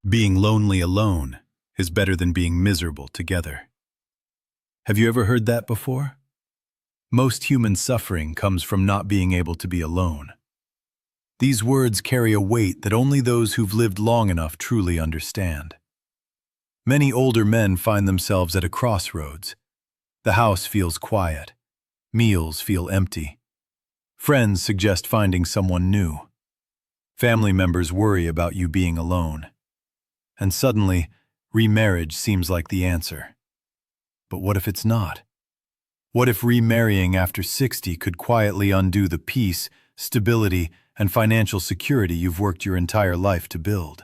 Being lonely alone is better than being miserable together. Have you ever heard that before? Most human suffering comes from not being able to be alone. These words carry a weight that only those who've lived long enough truly understand. Many older men find themselves at a crossroads. The house feels quiet. Meals feel empty. Friends suggest finding someone new. Family members worry about you being alone. And suddenly, remarriage seems like the answer. But what if it's not? What if remarrying after 60 could quietly undo the peace, stability, and financial security you've worked your entire life to build?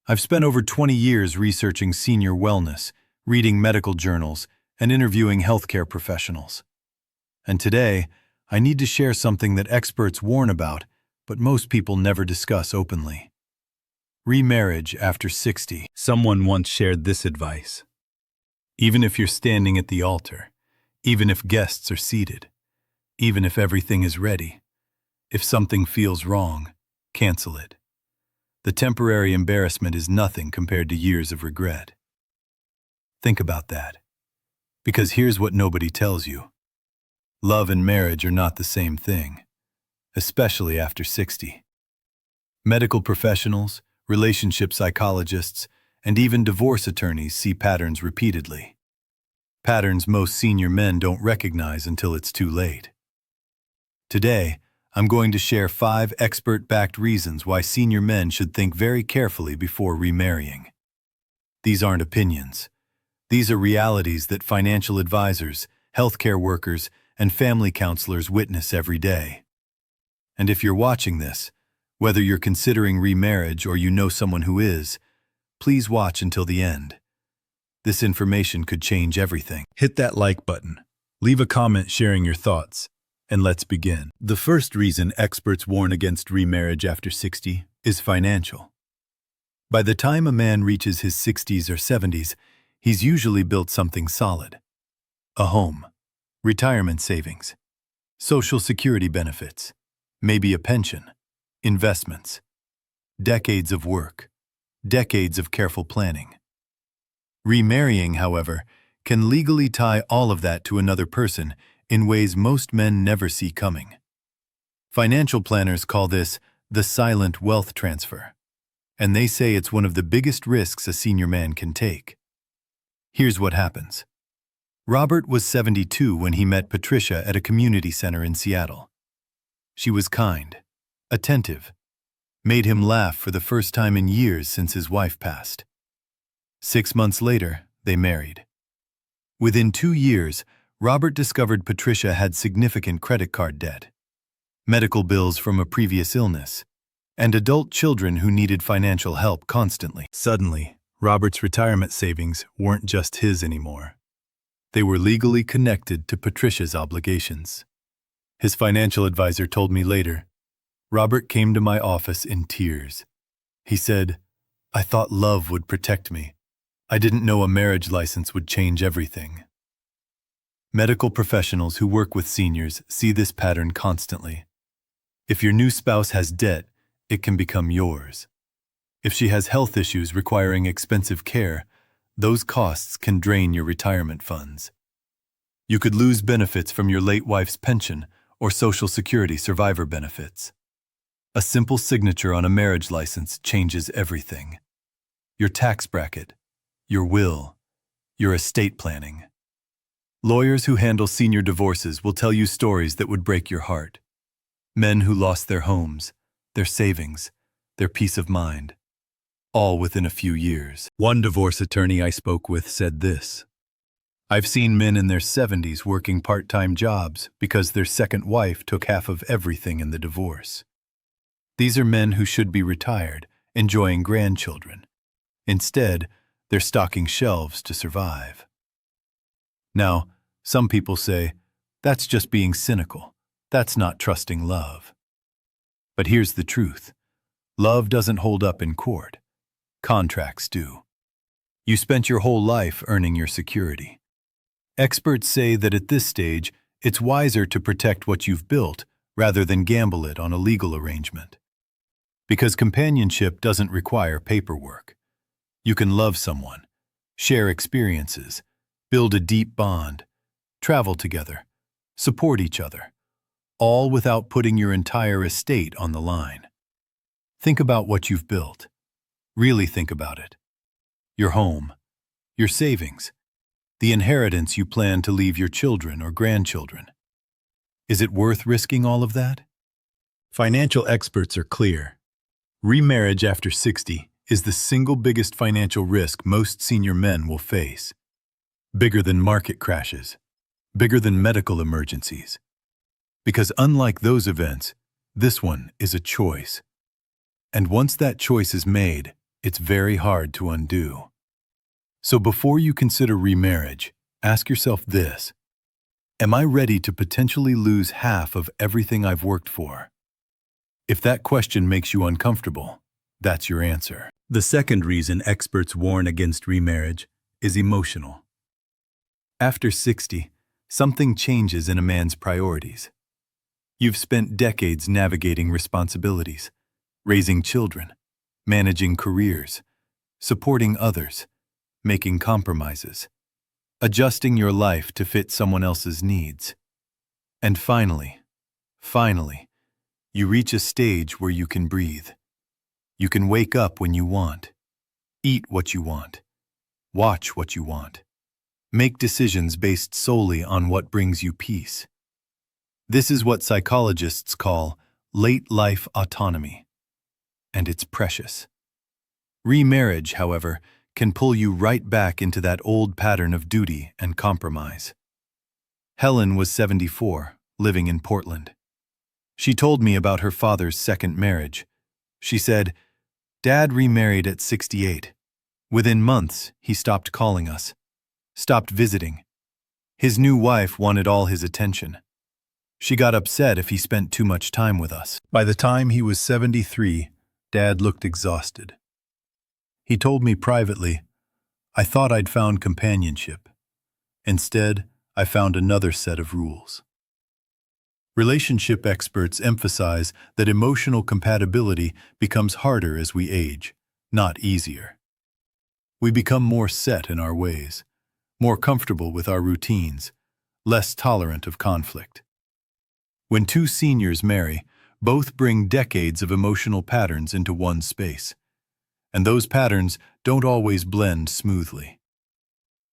I've spent over 20 years researching senior wellness, reading medical journals, and interviewing healthcare professionals. And today, I need to share something that experts warn about, but most people never discuss openly. Remarriage after 60. Someone once shared this advice. Even if you're standing at the altar, even if guests are seated, even if everything is ready, if something feels wrong, cancel it. The temporary embarrassment is nothing compared to years of regret. Think about that. Because here's what nobody tells you. Love and marriage are not the same thing, especially after 60. Medical professionals, relationship psychologists, and even divorce attorneys see patterns repeatedly. Patterns most senior men don't recognize until it's too late. Today, I'm going to share 5 expert-backed reasons why senior men should think very carefully before remarrying. These aren't opinions. These are realities that financial advisors, healthcare workers, and family counselors witness every day. And if you're watching this, whether you're considering remarriage or you know someone who is, please watch until the end. This information could change everything. Hit that like button, leave a comment sharing your thoughts, and let's begin. The first reason experts warn against remarriage after 60 is financial. By the time a man reaches his 60s or 70s, he's usually built something solid. A home, retirement savings, Social Security benefits, maybe a pension, investments, decades of work, decades of careful planning. Remarrying, however, can legally tie all of that to another person in ways most men never see coming. Financial planners call this the silent wealth transfer, and they say it's one of the biggest risks a senior man can take. Here's what happens. Robert was 72 when he met Patricia at a community center in Seattle. She was kind, attentive, made him laugh for the first time in years since his wife passed. 6 months later, they married. Within 2 years, Robert discovered Patricia had significant credit card debt, medical bills from a previous illness, and adult children who needed financial help constantly. Suddenly, Robert's retirement savings weren't just his anymore. They were legally connected to Patricia's obligations. His financial advisor told me later, Robert came to my office in tears. He said, "I thought love would protect me. I didn't know a marriage license would change everything." Medical professionals who work with seniors see this pattern constantly. If your new spouse has debt, it can become yours. If she has health issues requiring expensive care, those costs can drain your retirement funds. You could lose benefits from your late wife's pension or Social Security survivor benefits. A simple signature on a marriage license changes everything. Your tax bracket, your will, your estate planning. Lawyers who handle senior divorces will tell you stories that would break your heart. Men who lost their homes, their savings, their peace of mind, all within a few years. One divorce attorney I spoke with said this, "I've seen men in their 70s working part-time jobs because their second wife took half of everything in the divorce. These are men who should be retired, enjoying grandchildren. Instead, they're stocking shelves to survive." Now, some people say, that's just being cynical. That's not trusting love. But here's the truth. Love doesn't hold up in court. Contracts do. You spent your whole life earning your security. Experts say that at this stage, it's wiser to protect what you've built rather than gamble it on a legal arrangement. Because companionship doesn't require paperwork. You can love someone, share experiences, build a deep bond, travel together, support each other, all without putting your entire estate on the line. Think about what you've built. Really think about it. Your home, your savings, the inheritance you plan to leave your children or grandchildren. Is it worth risking all of that? Financial experts are clear. Remarriage after 60 is the single biggest financial risk most senior men will face. Bigger than market crashes, bigger than medical emergencies. Because unlike those events, this one is a choice. And once that choice is made, it's very hard to undo. So before you consider remarriage, ask yourself this: am I ready to potentially lose half of everything I've worked for? If that question makes you uncomfortable, that's your answer. The second reason experts warn against remarriage is emotional. After 60, something changes in a man's priorities. You've spent decades navigating responsibilities, raising children, managing careers, supporting others, making compromises, adjusting your life to fit someone else's needs. And finally, you reach a stage where you can breathe. You can wake up when you want, eat what you want, watch what you want, make decisions based solely on what brings you peace. This is what psychologists call late life autonomy, and it's precious. Remarriage, however, can pull you right back into that old pattern of duty and compromise. Helen was 74, living in Portland. She told me about her father's second marriage. She said, "Dad remarried at 68. Within months, he stopped calling us, stopped visiting. His new wife wanted all his attention. She got upset if he spent too much time with us." By the time he was 73, Dad looked exhausted. He told me privately, "I thought I'd found companionship. Instead, I found another set of rules." Relationship experts emphasize that emotional compatibility becomes harder as we age, not easier. We become more set in our ways, more comfortable with our routines, less tolerant of conflict. When two seniors marry, both bring decades of emotional patterns into one space. And those patterns don't always blend smoothly.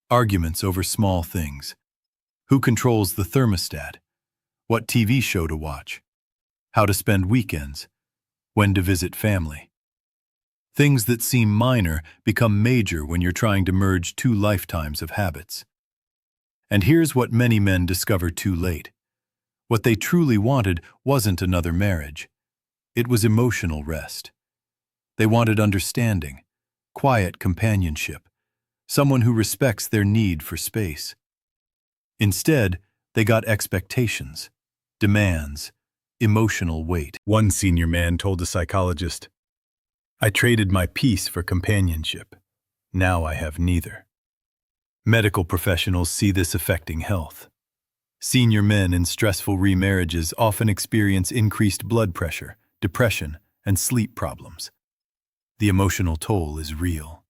Arguments over small things. Who controls the thermostat? What TV show to watch? How to spend weekends? When to visit family? Things that seem minor become major when you're trying to merge two lifetimes of habits. And here's what many men discover too late. What they truly wanted wasn't another marriage. It was emotional rest. They wanted understanding, quiet companionship, someone who respects their need for space. Instead, they got expectations, demands, emotional weight. One senior man told a psychologist, "I traded my peace for companionship. Now I have neither." Medical professionals see this affecting health. Senior men in stressful remarriages often experience increased blood pressure, depression, and sleep problems. The emotional toll is real.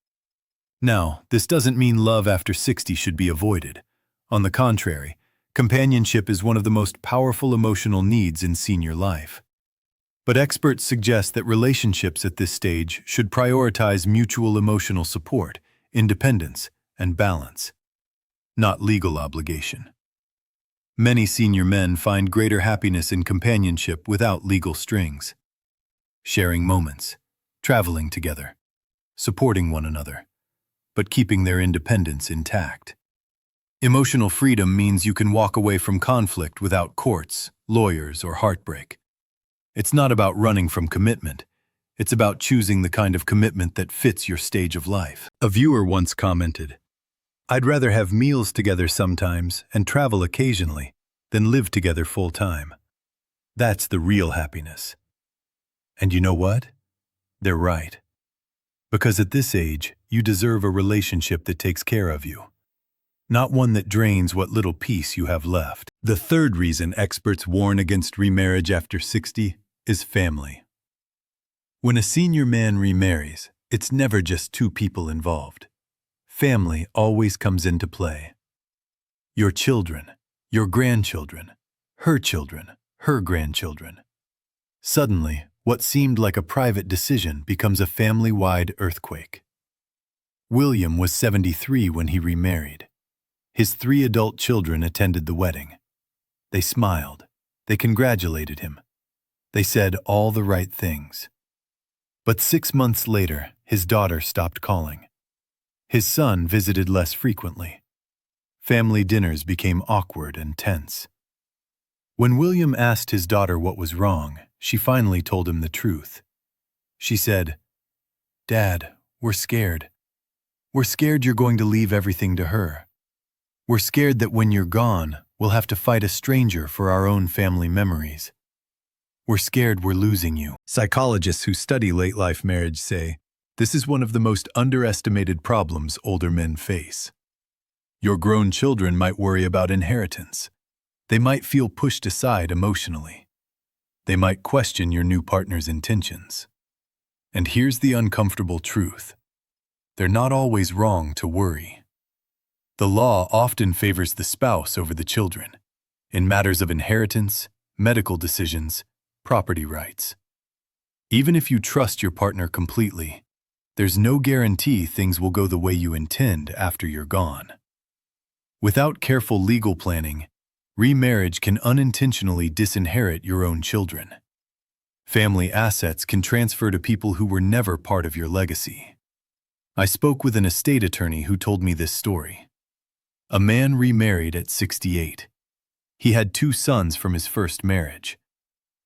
Now, this doesn't mean love after 60 should be avoided. On the contrary, companionship is one of the most powerful emotional needs in senior life. But experts suggest that relationships at this stage should prioritize mutual emotional support, independence, and balance, not legal obligation. Many senior men find greater happiness in companionship without legal strings. Sharing moments, traveling together, supporting one another, but keeping their independence intact. Emotional freedom means you can walk away from conflict without courts, lawyers, or heartbreak. It's not about running from commitment. It's about choosing the kind of commitment that fits your stage of life. A viewer once commented, "I'd rather have meals together sometimes and travel occasionally than live together full time. That's the real happiness." And you know what? They're right. Because at this age, you deserve a relationship that takes care of you, not one that drains what little peace you have left. The third reason experts warn against remarriage after 60 is family. When a senior man remarries, it's never just two people involved. Family always comes into play. Your children, your grandchildren, her grandchildren. Suddenly, what seemed like a private decision becomes a family-wide earthquake. William was 73 when he remarried. His 3 adult children attended the wedding. They smiled. They congratulated him. They said all the right things. But 6 months later, his daughter stopped calling. His son visited less frequently. Family dinners became awkward and tense. When William asked his daughter what was wrong, she finally told him the truth. She said, "Dad, we're scared. We're scared you're going to leave everything to her. We're scared that when you're gone, we'll have to fight a stranger for our own family memories. We're scared we're losing you." Psychologists who study late-life marriage say, this is one of the most underestimated problems older men face. Your grown children might worry about inheritance. They might feel pushed aside emotionally. They might question your new partner's intentions. And here's the uncomfortable truth. They're not always wrong to worry. The law often favors the spouse over the children, in matters of inheritance, medical decisions, property rights. Even if you trust your partner completely, there's no guarantee things will go the way you intend after you're gone. Without careful legal planning, remarriage can unintentionally disinherit your own children. Family assets can transfer to people who were never part of your legacy. I spoke with an estate attorney who told me this story. A man remarried at 68. He had 2 sons from his first marriage.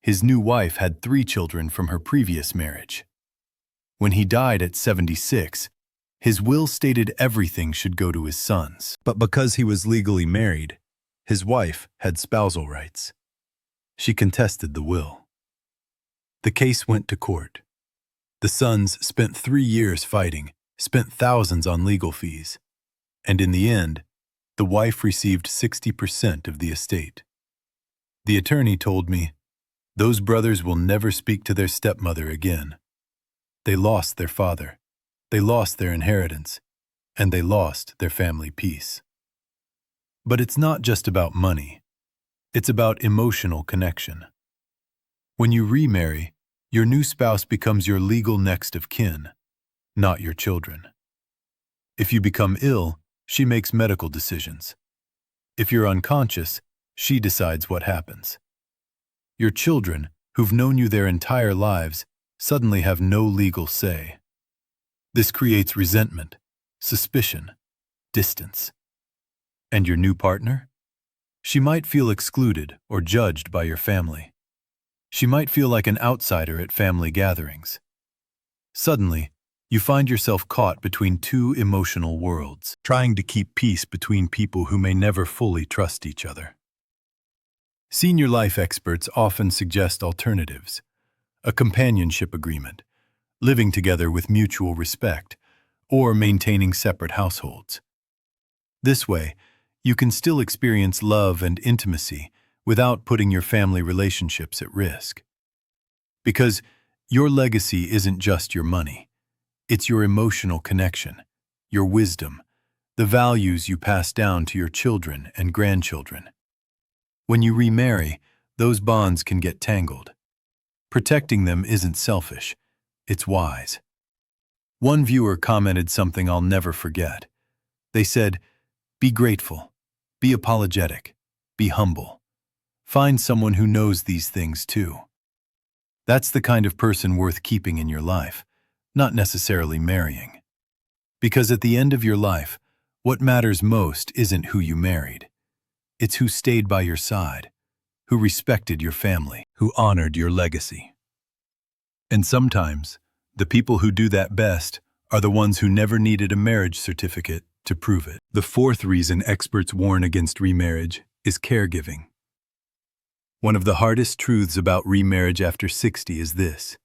His new wife had 3 children from her previous marriage. When he died at 76, his will stated everything should go to his sons. But because he was legally married, his wife had spousal rights. She contested the will. The case went to court. The sons spent 3 years fighting, spent thousands on legal fees, and in the end, the wife received 60% of the estate. The attorney told me, those brothers will never speak to their stepmother again. They lost their father, they lost their inheritance, and they lost their family peace. But it's not just about money. It's about emotional connection. When you remarry, your new spouse becomes your legal next of kin, not your children. If you become ill, she makes medical decisions. If you're unconscious, she decides what happens. Your children, who've known you their entire lives, suddenly have no legal say. This creates resentment, suspicion, distance. And your new partner? She might feel excluded or judged by your family. She might feel like an outsider at family gatherings. Suddenly, you find yourself caught between 2 emotional worlds, trying to keep peace between people who may never fully trust each other. Senior life experts often suggest alternatives: a companionship agreement, living together with mutual respect, or maintaining separate households. This way, you can still experience love and intimacy without putting your family relationships at risk. Because your legacy isn't just your money. It's your emotional connection, your wisdom, the values you pass down to your children and grandchildren. When you remarry, those bonds can get tangled. Protecting them isn't selfish, it's wise. One viewer commented something I'll never forget. They said, "Be grateful, be apologetic, be humble. Find someone who knows these things too." That's the kind of person worth keeping in your life, not necessarily marrying. Because at the end of your life, what matters most isn't who you married. It's who stayed by your side, who respected your family, who honored your legacy. And sometimes, the people who do that best are the ones who never needed a marriage certificate to prove it. The 4th reason experts warn against remarriage is caregiving. One of the hardest truths about remarriage after 60 is this: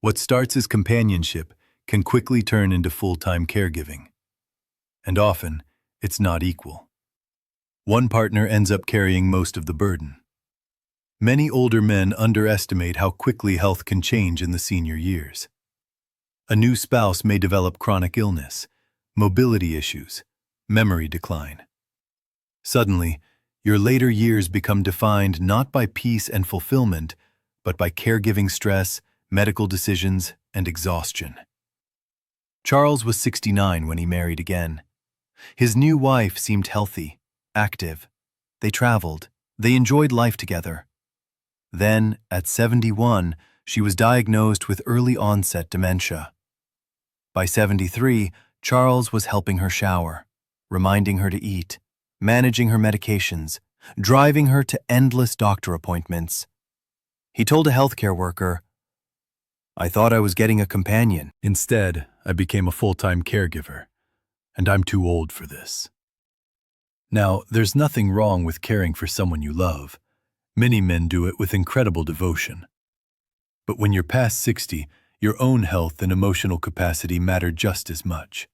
what starts as companionship can quickly turn into full-time caregiving. And often, it's not equal. One partner ends up carrying most of the burden. Many older men underestimate how quickly health can change in the senior years. A new spouse may develop chronic illness, mobility issues, memory decline. Suddenly, your later years become defined not by peace and fulfillment, but by caregiving stress, medical decisions, and exhaustion. Charles was 69 when he married again. His new wife seemed healthy, active. They traveled. They enjoyed life together. Then, at 71, she was diagnosed with early-onset dementia. By 73, Charles was helping her shower, reminding her to eat, managing her medications, driving her to endless doctor appointments. He told a healthcare worker, "I thought I was getting a companion. Instead, I became a full-time caregiver, and I'm too old for this." Now, there's nothing wrong with caring for someone you love. Many men do it with incredible devotion. But when you're past 60, your own health and emotional capacity matter just as much.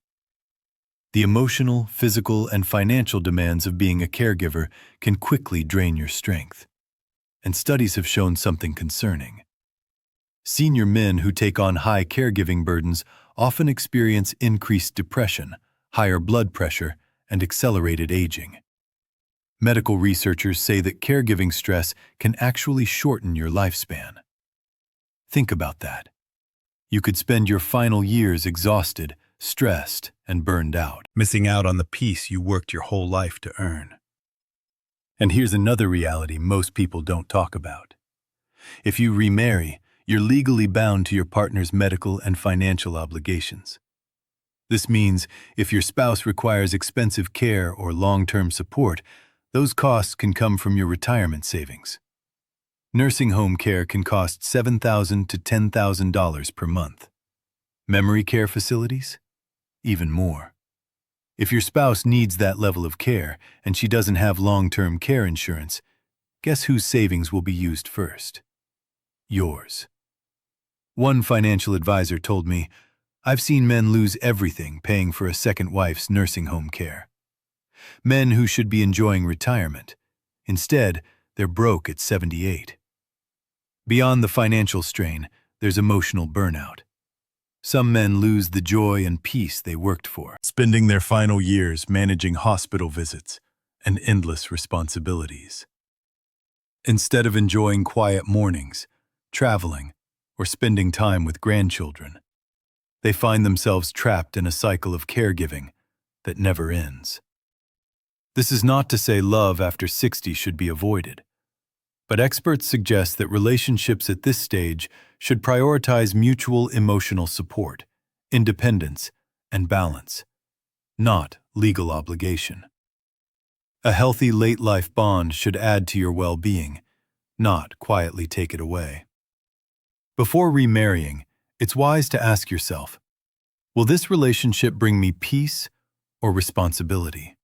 The emotional, physical, and financial demands of being a caregiver can quickly drain your strength. And studies have shown something concerning. Senior men who take on high caregiving burdens often experience increased depression, higher blood pressure, and accelerated aging. Medical researchers say that caregiving stress can actually shorten your lifespan. Think about that. You could spend your final years exhausted, stressed, and burned out, missing out on the peace you worked your whole life to earn. And here's another reality most people don't talk about. If you remarry, you're legally bound to your partner's medical and financial obligations. This means if your spouse requires expensive care or long-term support, those costs can come from your retirement savings. Nursing home care can cost $7,000 to $10,000 per month. Memory care facilities? Even more. If your spouse needs that level of care and she doesn't have long-term care insurance, guess whose savings will be used first? Yours. One financial advisor told me, "I've seen men lose everything paying for a second wife's nursing home care. Men who should be enjoying retirement. Instead, they're broke at 78. Beyond the financial strain, there's emotional burnout. Some men lose the joy and peace they worked for, spending their final years managing hospital visits and endless responsibilities. Instead of enjoying quiet mornings, traveling, or spending time with grandchildren, they find themselves trapped in a cycle of caregiving that never ends. This is not to say love after 60 should be avoided, but experts suggest that relationships at this stage should prioritize mutual emotional support, independence, and balance, not legal obligation. A healthy late-life bond should add to your well-being, not quietly take it away. Before remarrying, it's wise to ask yourself, will this relationship bring me peace or responsibility?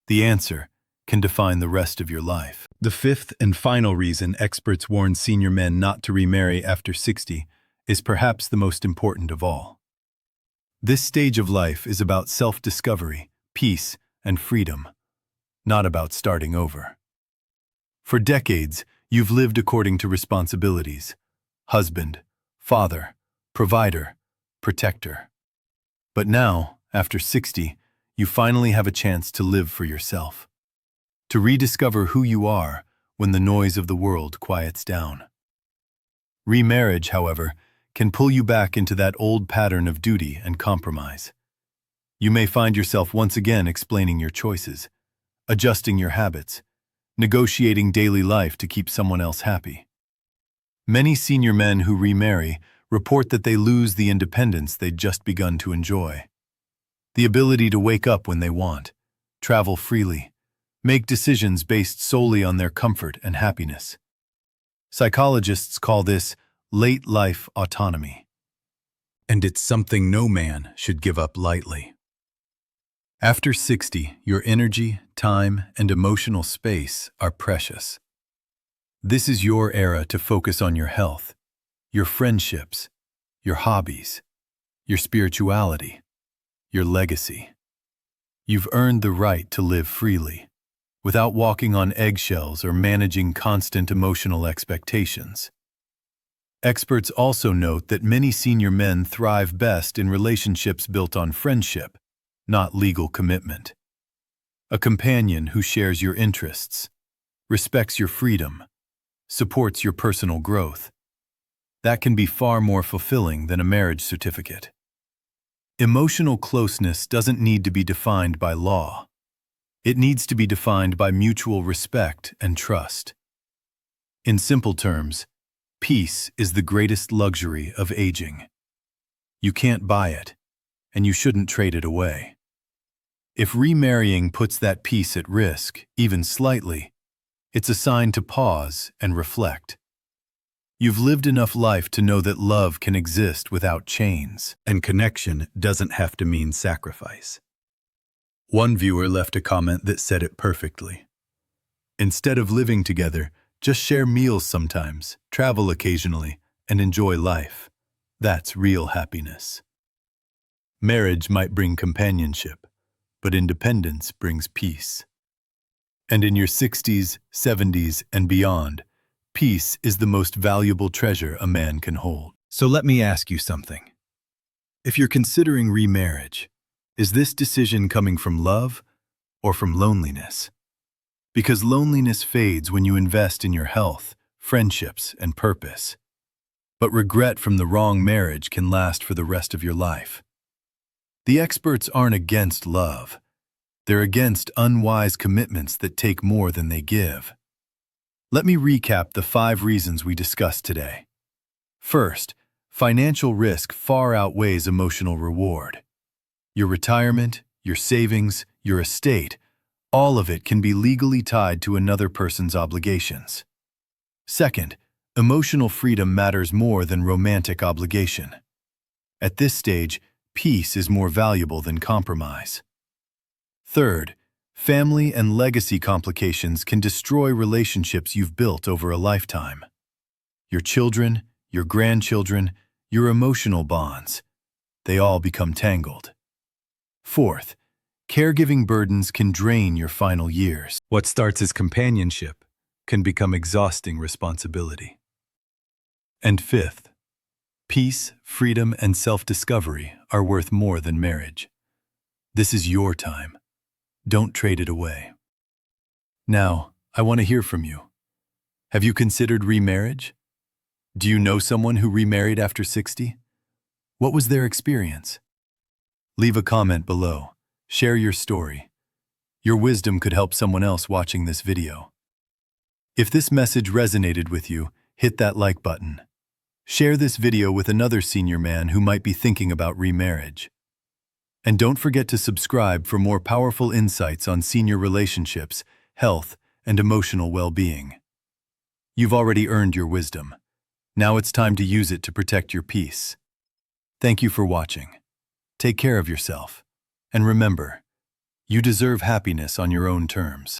The answer can define the rest of your life. The fifth and final reason experts warn senior men not to remarry after 60 is perhaps the most important of all. This stage of life is about self-discovery, peace, and freedom, not about starting over. For decades, you've lived according to responsibilities: husband, father, provider, protector. But now, after 60, you finally have a chance to live for yourself, to rediscover who you are when the noise of the world quiets down. Remarriage, however, can pull you back into that old pattern of duty and compromise. You may find yourself once again explaining your choices, adjusting your habits, negotiating daily life to keep someone else happy. Many senior men who remarry report that they lose the independence they'd just begun to enjoy. The ability to wake up when they want, travel freely, make decisions based solely on their comfort and happiness. Psychologists call this late-life autonomy. And it's something no man should give up lightly. After 60, your energy, time, and emotional space are precious. This is your era to focus on your health, your friendships, your hobbies, your spirituality, your legacy. You've earned the right to live freely. without walking on eggshells or managing constant emotional expectations. Experts also note that many senior men thrive best in relationships built on friendship, not legal commitment. A companion who shares your interests, respects your freedom, supports your personal growth. That can be far more fulfilling than a marriage certificate. Emotional closeness doesn't need to be defined by law. It needs to be defined by mutual respect and trust. In simple terms, peace is the greatest luxury of aging. You can't buy it, and you shouldn't trade it away. If remarrying puts that peace at risk, even slightly, it's a sign to pause and reflect. You've lived enough life to know that love can exist without chains, and connection doesn't have to mean sacrifice. One viewer left a comment that said it perfectly. Instead of living together, just share meals sometimes, travel occasionally, and enjoy life. That's real happiness. Marriage might bring companionship, but independence brings peace. And in your 60s, 70s, and beyond, peace is the most valuable treasure a man can hold. So let me ask you something. If you're considering remarriage, is this decision coming from love or from loneliness? Because loneliness fades when you invest in your health, friendships, and purpose. But regret from the wrong marriage can last for the rest of your life. The experts aren't against love. They're against unwise commitments that take more than they give. Let me recap the 5 reasons we discussed today. First, financial risk far outweighs emotional reward. Your retirement, your savings, your estate, all of it can be legally tied to another person's obligations. Second, emotional freedom matters more than romantic obligation. At this stage, peace is more valuable than compromise. Third, family and legacy complications can destroy relationships you've built over a lifetime. Your children, your grandchildren, your emotional bonds, they all become tangled. Fourth, caregiving burdens can drain your final years. What starts as companionship can become exhausting responsibility. And fifth, peace, freedom, and self-discovery are worth more than marriage. This is your time. Don't trade it away. Now, I want to hear from you. Have you considered remarriage? Do you know someone who remarried after 60? What was their experience? Leave a comment below. Share your story. Your wisdom could help someone else watching this video. If this message resonated with you, hit that like button. Share this video with another senior man who might be thinking about remarriage. And don't forget to subscribe for more powerful insights on senior relationships, health, and emotional well-being. You've already earned your wisdom. Now it's time to use it to protect your peace. Thank you for watching. Take care of yourself. And remember, you deserve happiness on your own terms.